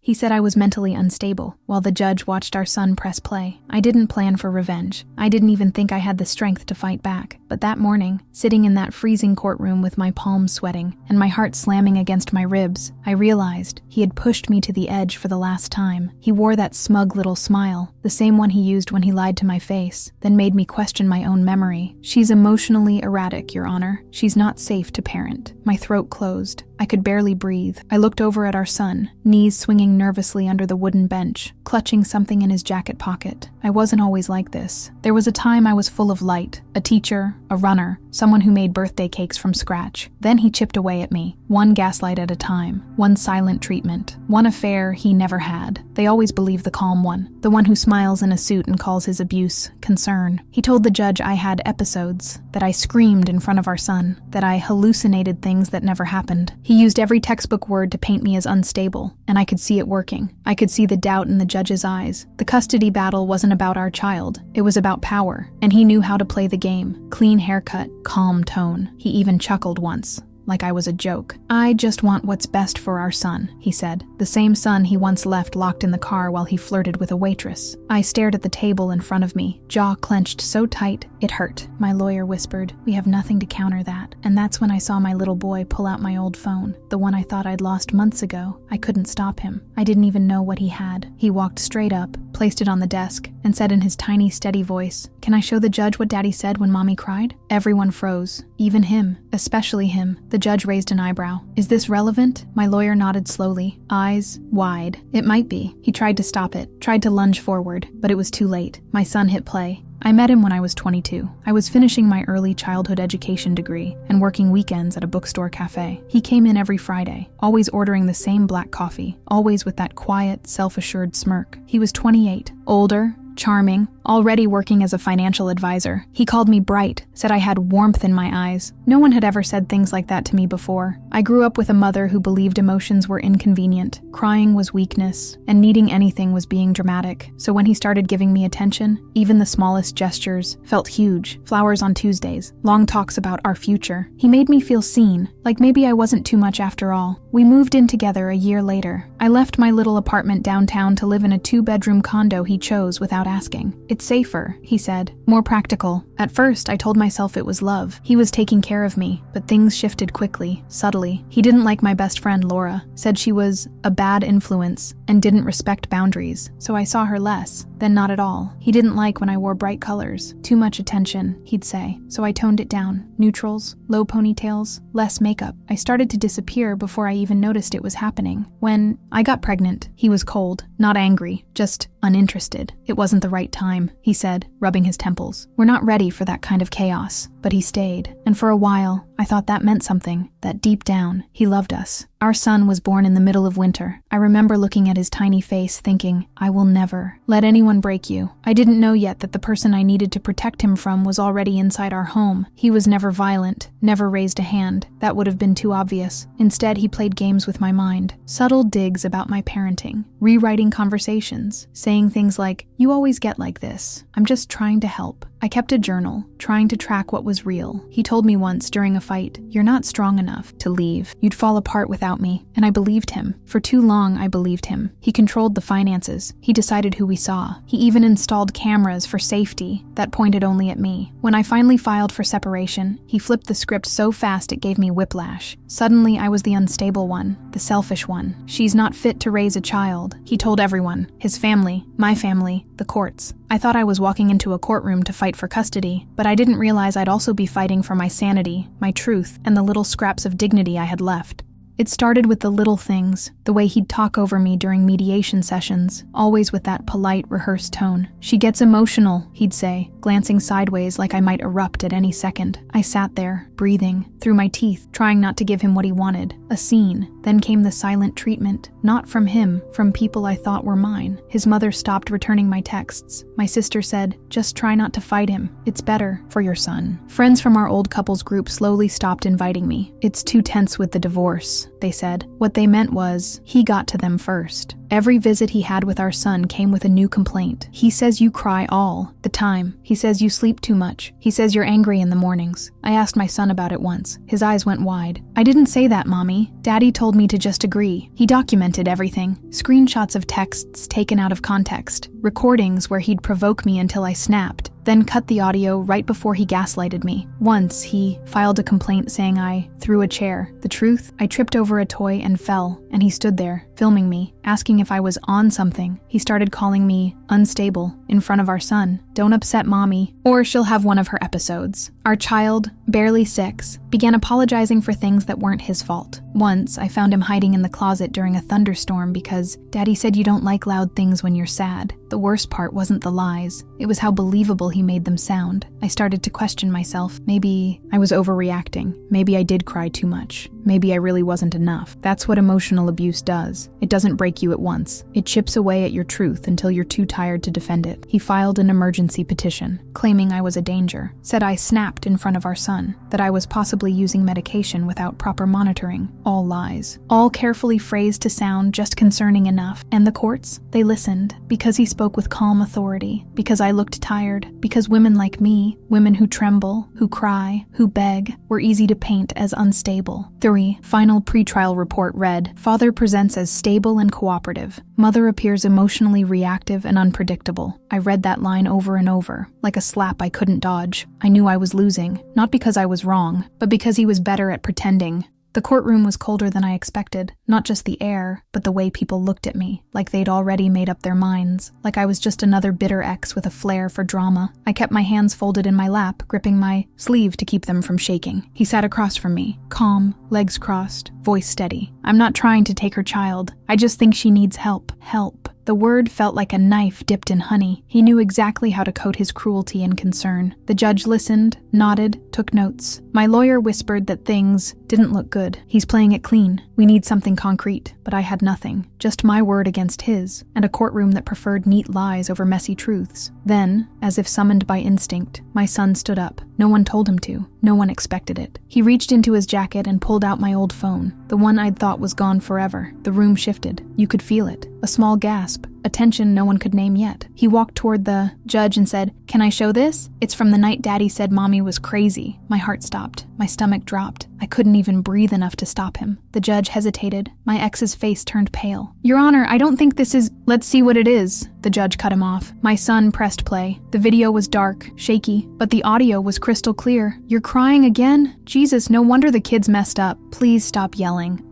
He said I was mentally unstable, while the judge watched our son press play. I didn't plan for revenge. I didn't even think I had the strength to fight back. But that morning, sitting in that freezing courtroom with my palms sweating and my heart slamming against my ribs, I realized he had pushed me to the edge for the last time. He wore that smug little smile, the same one he used when he lied to my face, then made me question my own memory. She's emotionally erratic, Your Honor. She's not safe to parent. My throat closed. I could barely breathe. I looked over at our son, knees swinging nervously under the wooden bench, clutching something in his jacket pocket. I wasn't always like this. There was a time I was full of light, a teacher, a runner, someone who made birthday cakes from scratch. Then he chipped away at me, one gaslight at a time, one silent treatment, one affair he never had. They always believe the calm one, the one who smiles in a suit and calls his abuse concern. He told the judge I had episodes, that I screamed in front of our son, that I hallucinated things that never happened. He used every textbook word to paint me as unstable, and I could see it working. I could see the doubt in the judge's eyes. The custody battle wasn't about our child. It was about power, and he knew how to play the game. Clean haircut, calm tone. He even chuckled once, like I was a joke. I just want what's best for our son, he said, the same son he once left locked in the car while he flirted with a waitress. I stared at the table in front of me, jaw clenched so tight it hurt. My lawyer whispered, "We have nothing to counter that." And that's when I saw my little boy pull out my old phone, the one I thought I'd lost months ago. I couldn't stop him. I didn't even know what he had. He walked straight up, placed it on the desk, and said in his tiny, steady voice, "Can I show the judge what Daddy said when Mommy cried?" Everyone froze, even him, especially him. The judge raised an eyebrow. "Is this relevant?" My lawyer nodded slowly, eyes wide. "It might be." He tried to stop it, tried to lunge forward, but it was too late. My son hit play. I met him when I was 22. I was finishing my early childhood education degree and working weekends at a bookstore cafe. He came in every Friday, always ordering the same black coffee, always with that quiet, self-assured smirk. He was 28, older, charming, already working as a financial advisor. He called me bright, said I had warmth in my eyes. No one had ever said things like that to me before. I grew up with a mother who believed emotions were inconvenient, crying was weakness, and needing anything was being dramatic. So when he started giving me attention, even the smallest gestures felt huge. Flowers on Tuesdays, long talks about our future. He made me feel seen, like maybe I wasn't too much after all. We moved in together a year later. I left my little apartment downtown to live in a 2-bedroom condo he chose without asking. "It's safer," he said, "more practical." At first, I told myself it was love. He was taking care of me, but things shifted quickly, subtly. He didn't like my best friend, Laura, said she was a bad influence and didn't respect boundaries, so I saw her less, then not at all. He didn't like when I wore bright colors, too much attention, he'd say, so I toned it down. Neutrals, low ponytails, less makeup. I started to disappear before I even noticed it was happening. When I got pregnant, he was cold, not angry, just uninterested. It wasn't the right time, he said, rubbing his temples. We're not ready for that kind of chaos. But he stayed, and for a while, I thought that meant something, that deep down, he loved us. Our son was born in the middle of winter. I remember looking at his tiny face thinking, I will never let anyone break you. I didn't know yet that the person I needed to protect him from was already inside our home. He was never violent, never raised a hand. That would have been too obvious. Instead, he played games with my mind, subtle digs about my parenting, rewriting conversations, saying things like, "You always get like this. I'm just trying to help." I kept a journal, trying to track what was real. He told me once during a fight, "You're not strong enough to leave. You'd fall apart without me." And I believed him. For too long, I believed him. He controlled the finances. He decided who we saw. He even installed cameras for safety that pointed only at me. When I finally filed for separation, he flipped the script so fast it gave me whiplash. Suddenly, I was the unstable one, the selfish one. "She's not fit to raise a child," he told everyone. His family, my family, the courts. I thought I was walking into a courtroom to fight for custody, but I didn't realize I'd also be fighting for my sanity, my truth, and the little scraps of dignity I had left. It started with the little things, the way he'd talk over me during mediation sessions, always with that polite, rehearsed tone. "She gets emotional," he'd say, glancing sideways like I might erupt at any second. I sat there, breathing, through my teeth, trying not to give him what he wanted. A scene. Then came the silent treatment, not from him, from people I thought were mine. His mother stopped returning my texts. My sister said, "Just try not to fight him. It's better for your son." Friends from our old couples group slowly stopped inviting me. "It's too tense with the divorce," they said. What they meant was, he got to them first. Every visit he had with our son came with a new complaint. He says you cry all the time. He says you sleep too much. He says you're angry in the mornings. I asked my son about it once. His eyes went wide. I didn't say that, Mommy. Daddy told me to just agree. He documented everything. Screenshots of texts taken out of context. Recordings where he'd provoke me until I snapped, then cut the audio right before he gaslighted me. Once, he filed a complaint saying I threw a chair. The truth? I tripped over a toy and fell, and he stood there, filming me, asking if I was on something. He started calling me unstable in front of our son. Don't upset Mommy, or she'll have one of her episodes. Our child, barely 6, began apologizing for things that weren't his fault. Once, I found him hiding in the closet during a thunderstorm because Daddy said you don't like loud things when you're sad. The worst part wasn't the lies. It was how believable he made them sound. I started to question myself. Maybe I was overreacting. Maybe I did cry too much. Maybe I really wasn't enough. That's what emotional abuse does. It doesn't break you at once. It chips away at your truth until you're too tired to defend it. He filed an emergency petition, claiming I was a danger, said I snapped in front of our son, that I was possibly using medication without proper monitoring. All lies. All carefully phrased to sound just concerning enough. And the courts? They listened, because he spoke with calm authority, because I looked tired, because women like me, women who tremble, who cry, who beg, were easy to paint as unstable. 3. Final pretrial report read, Father presents as stable and cooperative. Mother appears emotionally reactive and unpredictable. I read that line over and over, like a slap I couldn't dodge. I knew I was losing, not because I was wrong, but because he was better at pretending. The courtroom was colder than I expected, not just the air, but the way people looked at me, like they'd already made up their minds, like I was just another bitter ex with a flair for drama. I kept my hands folded in my lap, gripping my sleeve to keep them from shaking. He sat across from me, calm, legs crossed, voice steady. I'm not trying to take her child. I just think she needs help. Help. The word felt like a knife dipped in honey. He knew exactly how to coat his cruelty and concern. The judge listened, nodded, took notes. My lawyer whispered that things didn't look good. He's playing it clean. We need something concrete. But I had nothing. Just my word against his, and a courtroom that preferred neat lies over messy truths. Then, as if summoned by instinct, my son stood up. No one told him to. No one expected it. He reached into his jacket and pulled out my old phone, the one I'd thought was gone forever. The room shifted. You could feel it. A small gasp. A tension no one could name yet. He walked toward the judge and said, Can I show this? It's from the night Daddy said Mommy was crazy. My heart stopped. My stomach dropped. I couldn't even breathe enough to stop him. The judge hesitated. My ex's face turned pale. Your Honor, I don't think this is... Let's see what it is. The judge cut him off. My son pressed play. The video was dark, shaky, but the audio was crystal clear. You're crying again? Jesus, no wonder the kids messed up. Please stop yelling.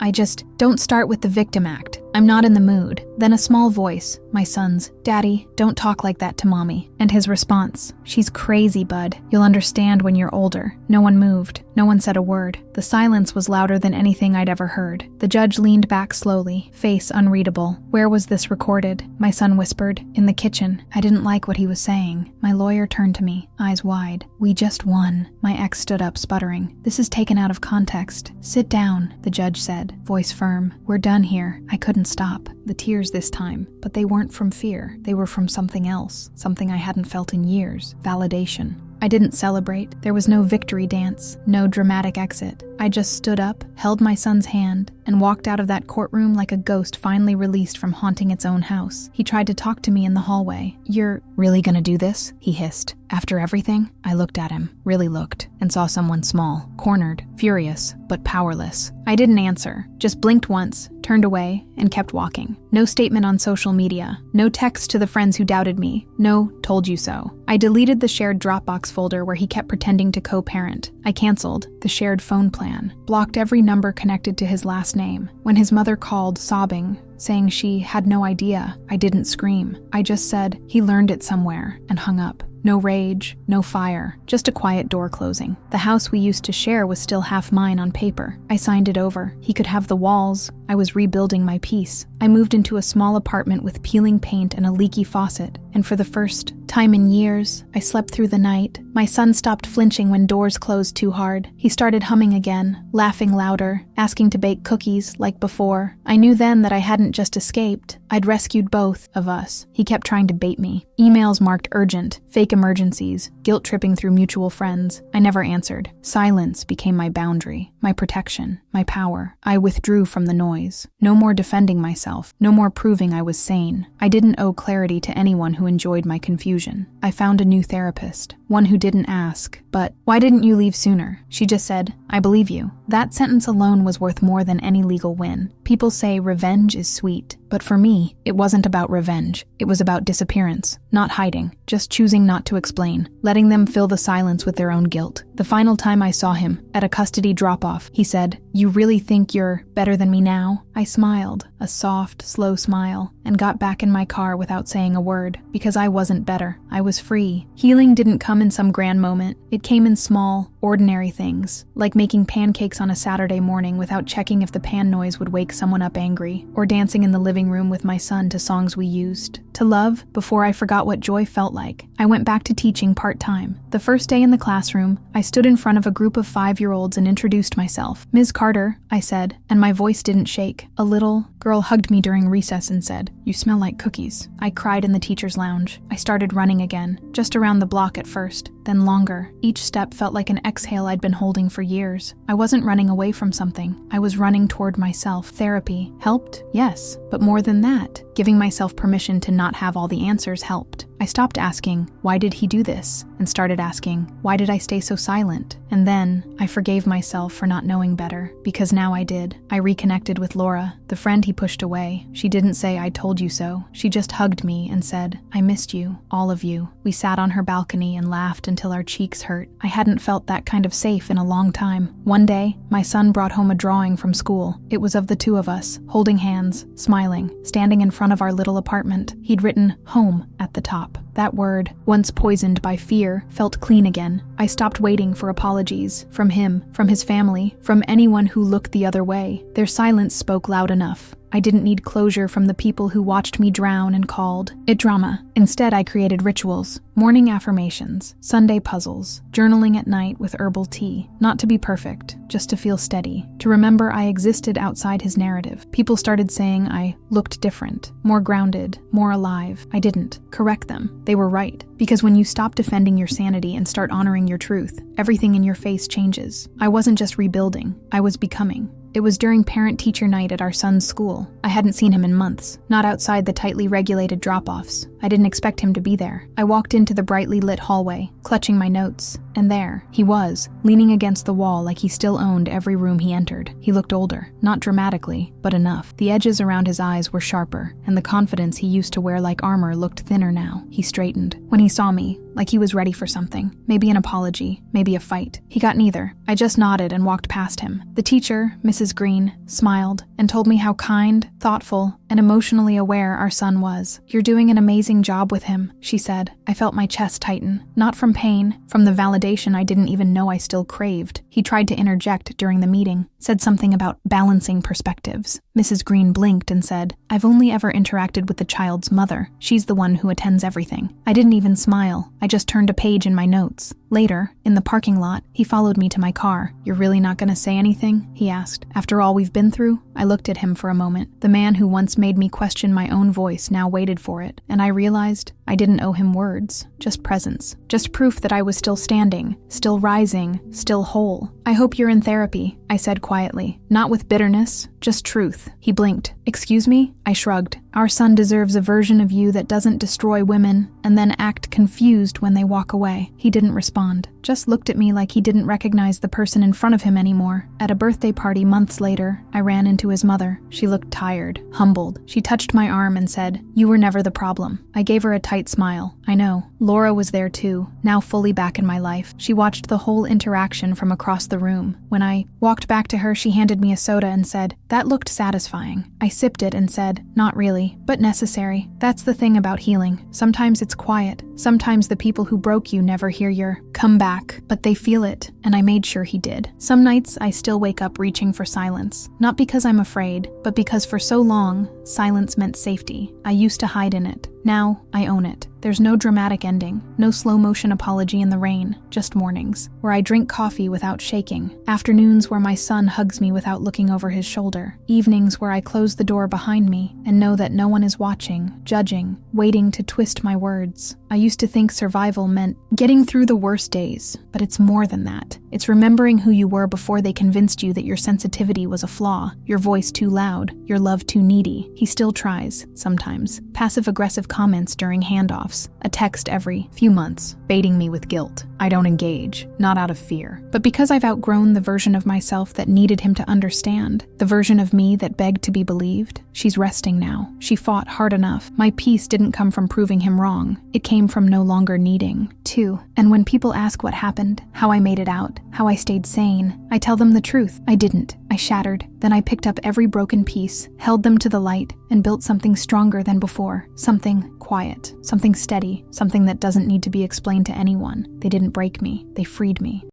Don't start with the victim act. I'm not in the mood. Then a small voice, my son's, Daddy, don't talk like that to Mommy. And his response, She's crazy, bud. You'll understand when you're older. No one moved. No one said a word. The silence was louder than anything I'd ever heard. The judge leaned back slowly, face unreadable. Where was this recorded? My son whispered. In the kitchen. I didn't like what he was saying. My lawyer turned to me, eyes wide. We just won. My ex stood up, sputtering. This is taken out of context. Sit down, the judge said, voice firm. We're done here. I couldn't stop. The tears this time, but they weren't from fear. They were from something else, something I hadn't felt in years. Validation. I didn't celebrate. There was no victory dance, no dramatic exit. I just stood up, held my son's hand, and walked out of that courtroom like a ghost finally released from haunting its own house. He tried to talk to me in the hallway. You're really gonna do this? He hissed. After everything, I looked at him, really looked, and saw someone small, cornered, furious, but powerless. I didn't answer, just blinked once, turned away, and kept walking. No statement on social media, no text to the friends who doubted me, no told you so. I deleted the shared Dropbox folder where he kept pretending to co-parent. I canceled the shared phone plan, blocked every number connected to his last name. When his mother called, sobbing, saying she had no idea, I didn't scream. I just said, he learned it somewhere, and hung up. No rage, no fire, just a quiet door closing. The house we used to share was still half mine on paper. I signed it over. He could have the walls. I was rebuilding my peace. I moved into a small apartment with peeling paint and a leaky faucet, and for the first time in years. I slept through the night. My son stopped flinching when doors closed too hard. He started humming again, laughing louder, asking to bake cookies like before. I knew then that I hadn't just escaped. I'd rescued both of us. He kept trying to bait me. Emails marked urgent, fake emergencies, guilt-tripping through mutual friends. I never answered. Silence became my boundary, my protection, my power. I withdrew from the noise. No more defending myself, no more proving I was sane. I didn't owe clarity to anyone who enjoyed my confusion. I found a new therapist, one who didn't ask, but, "Why didn't you leave sooner?" She just said, "I believe you." That sentence alone was worth more than any legal win. People say revenge is sweet, but for me, it wasn't about revenge. It was about disappearance, not hiding, just choosing not to explain, letting them fill the silence with their own guilt. The final time I saw him, at a custody drop-off, he said, "You really think you're better than me now?" I smiled, a soft, slow smile, and got back in my car without saying a word, because I wasn't better. I was free. Healing didn't come in some grand moment. It came in small, ordinary things, like making pancakes on a Saturday morning without checking if the pan noise would wake someone up angry, or dancing in the living room with my son to songs we used to love before I forgot what joy felt like. I went back to teaching part-time. The first day in the classroom, I stood in front of a group of 5-year-olds and introduced myself. "Ms. Carter," I said, and my voice didn't shake. A little girl hugged me during recess and said, "You smell like cookies." I cried in the teacher's lounge. I started running again, just around the block at first, then longer. Each step felt like an exhale I'd been holding for years. I wasn't running away from something. I was running toward myself. Therapy helped, yes, but more than that, giving myself permission to not have all the answers helped. I stopped asking, "Why did he do this?" and started asking, "Why did I stay so silent?" And then I forgave myself for not knowing better, because now I did. I reconnected with Laura, the friend he pushed away. She didn't say "I told you so." She just hugged me and said, "I missed you, all of you." We sat on her balcony and laughed until our cheeks hurt. I hadn't felt that kind of safe in a long time. One day, my son brought home a drawing from school. It was of the two of us, holding hands, smiling, standing in front of our little apartment. He'd written "home" at the top. That word, once poisoned by fear, felt clean again. I stopped waiting for apologies, from him, from his family, from anyone who looked the other way. Their silence spoke loud enough. I didn't need closure from the people who watched me drown and called it drama. Instead, I created rituals, morning affirmations, Sunday puzzles, journaling at night with herbal tea. Not to be perfect, just to feel steady, to remember I existed outside his narrative. People started saying I looked different, more grounded, more alive. I didn't. Correct them. They were right. Because when you stop defending your sanity and start honoring your truth, everything in your face changes. I wasn't just rebuilding, I was becoming. It was during parent-teacher night at our son's school. I hadn't seen him in months, not outside the tightly regulated drop-offs. I didn't expect him to be there. I walked into the brightly lit hallway, clutching my notes, and there he was, leaning against the wall like he still owned every room he entered. He looked older, not dramatically, but enough. The edges around his eyes were sharper, and the confidence he used to wear like armor looked thinner now. He straightened. When he saw me, like he was ready for something. Maybe an apology, maybe a fight. He got neither. I just nodded and walked past him. The teacher, Mrs. Green, smiled and told me how kind, thoughtful, and emotionally aware our son was. "You're doing an amazing job with him," she said. I felt my chest tighten, not from pain, from the validation I didn't even know I still craved. He tried to interject during the meeting, said something about balancing perspectives. Mrs. Green blinked and said, "I've only ever interacted with the child's mother. She's the one who attends everything." I didn't even smile. I just turned a page in my notes. Later, in the parking lot, he followed me to my car. "You're really not going to say anything?" he asked. After all we've been through? I looked at him for a moment. The man who once made me question my own voice now waited for it, and I realized I didn't owe him words, just presence. Just proof that I was still standing, still rising, still whole. "I hope you're in therapy," I said quietly. Not with bitterness, just truth. He blinked. "Excuse me?" I shrugged. "Our son deserves a version of you that doesn't destroy women and then act confused when they walk away." He didn't respond, just looked at me like he didn't recognize the person in front of him anymore. At a birthday party months later, I ran into his mother. She looked tired, humbled. She touched my arm and said, "You were never the problem." I gave her a tight smile. I know. Laura was there too, now fully back in my life. She watched the whole interaction from across the room. When I walked back to her, she handed me a soda and said, "That looked satisfying." I sipped it and said, "Not really, but necessary." That's the thing about healing. Sometimes it's quiet. Sometimes the people who broke you never hear your comeback, but they feel it, and I made sure he did. Some nights I still wake up reaching for silence. Not because I'm afraid, but because for so long, silence meant safety. I used to hide in it. Now, I own it. There's no dramatic ending, no slow-motion apology in the rain, just mornings, where I drink coffee without shaking, afternoons where my son hugs me without looking over his shoulder, evenings where I close the door behind me and know that no one is watching, judging, waiting to twist my words. I used to think survival meant getting through the worst days, but it's more than that. It's remembering who you were before they convinced you that your sensitivity was a flaw, your voice too loud, your love too needy. He still tries, sometimes. Passive-aggressive comments during handoffs, a text every few months, baiting me with guilt. I don't engage, not out of fear, but because I've outgrown the version of myself that needed him to understand, the version of me that begged to be believed. She's resting now. She fought hard enough. My peace didn't come from proving him wrong. It came from no longer needing to. And when people ask what happened, how I made it out, how I stayed sane, I tell them the truth. I didn't. I shattered. Then I picked up every broken piece, held them to the light, and built something stronger than before. Something quiet, something steady, something that doesn't need to be explained to anyone. They didn't break me. They freed me.